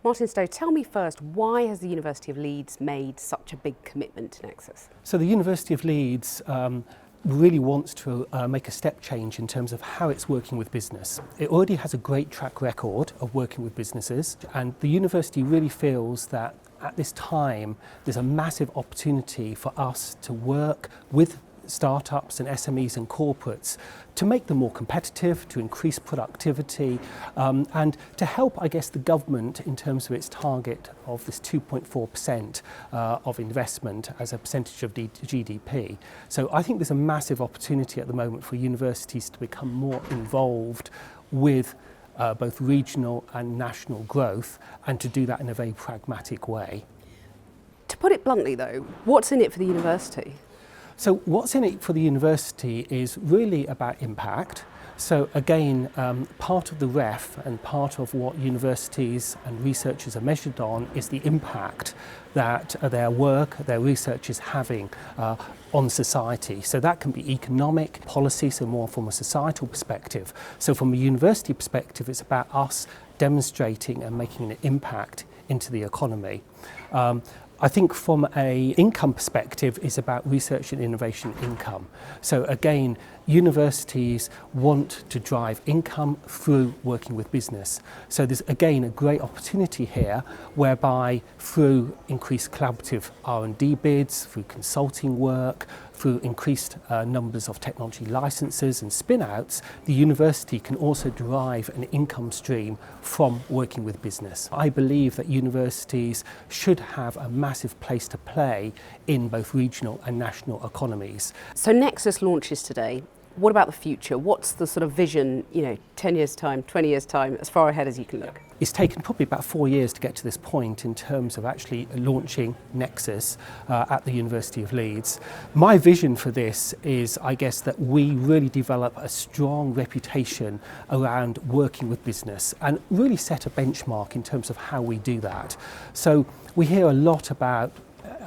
Martin Stow, tell me first, why has the University of Leeds made such a big commitment to Nexus? So the University of Leeds really wants to make a step change in terms of how it's working with business. It already has a great track record of working with businesses, and the university really feels that at this time there's a massive opportunity for us to work with startups and SMEs and corporates to make them more competitive, to increase productivity, and to help, I guess, the government in terms of its target of this 2.4% of investment as a percentage of GDP. So I think there's a massive opportunity at the moment for universities to become more involved with both regional and national growth, and to do that in a very pragmatic way. To put it bluntly though, what's in it for the university? So what's in it for the university is really about impact. So again, part of the REF and part of what universities and researchers are measured on is the impact that their work, their research is having on society. So that can be economic policy, so more from a societal perspective. So from a university perspective, it's about us demonstrating and making an impact into the economy. I think from an income perspective, it's about research and innovation income. So again, universities want to drive income through working with business. So there's again a great opportunity here whereby through increased collaborative R&D bids, through consulting work, through increased numbers of technology licenses and spin-outs, the university can also derive an income stream from working with business. I believe that universities should have a massive place to play in both regional and national economies. So Nexus launches today. What about the future? What's the sort of vision, 10 years' time, 20 years' time, as far ahead as you can look? It's taken probably about 4 years to get to this point in terms of actually launching Nexus at the University of Leeds. My vision for this is, I guess, that we really develop a strong reputation around working with business and really set a benchmark in terms of how we do that. So we hear a lot about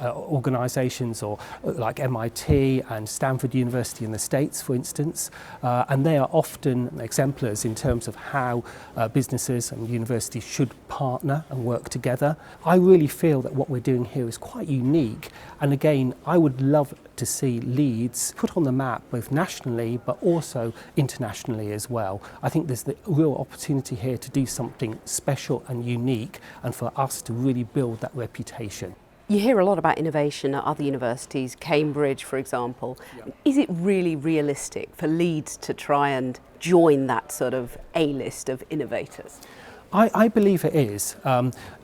organisations or like MIT and Stanford University in the States, for instance, and they are often exemplars in terms of how businesses and universities should partner and work together. I really feel that what we're doing here is quite unique, and again, I would love to see Leeds put on the map both nationally but also internationally as well. I think there's the real opportunity here to do something special and unique, and for us to really build that reputation. You hear a lot about innovation at other universities, Cambridge, for example. Yeah. Is it really realistic for Leeds to try and join that sort of A-list of innovators? I believe it is.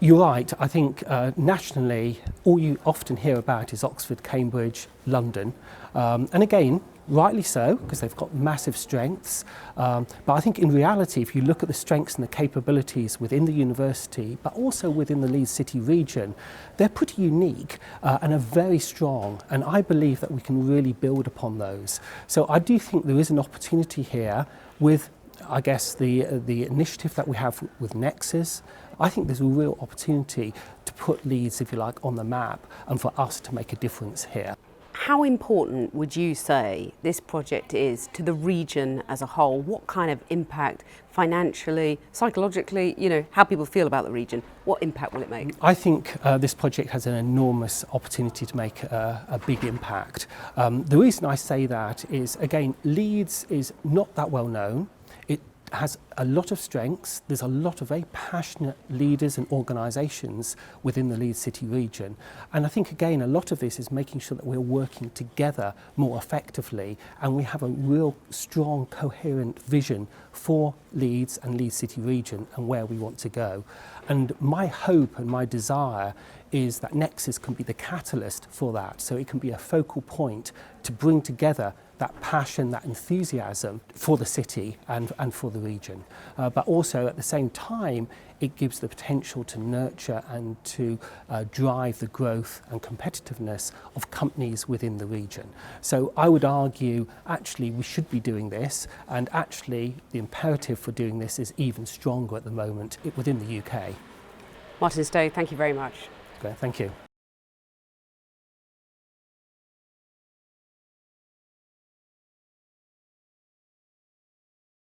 You're right. I think nationally, all you often hear about is Oxford, Cambridge, London. And again, rightly so, because they've got massive strengths. But I think in reality, if you look at the strengths and the capabilities within the university, but also within the Leeds City region, they're pretty unique and are very strong. And I believe that we can really build upon those. So I do think there is an opportunity here with, I guess, the initiative that we have with Nexus. I think there's a real opportunity to put Leeds, if you like, on the map and for us to make a difference here. How important would you say this project is to the region as a whole? What kind of impact financially, psychologically, how people feel about the region? What impact will it make? I think this project has an enormous opportunity to make a big impact. The reason I say that is, again, Leeds is not that well known. It has a lot of strengths. There's a lot of very passionate leaders and organisations within the Leeds City region. And I think, again, a lot of this is making sure that we're working together more effectively, and we have a real strong, coherent vision for Leeds and Leeds City region and where we want to go. And my hope and my desire is that Nexus can be the catalyst for that, so it can be a focal point to bring together that passion, that enthusiasm for the city and for the region. But also at the same time, it gives the potential to nurture and to drive the growth and competitiveness of companies within the region. So I would argue, actually, we should be doing this, and actually the imperative for doing this is even stronger at the moment within the UK. Martin Stow, thank you very much. Okay, thank you.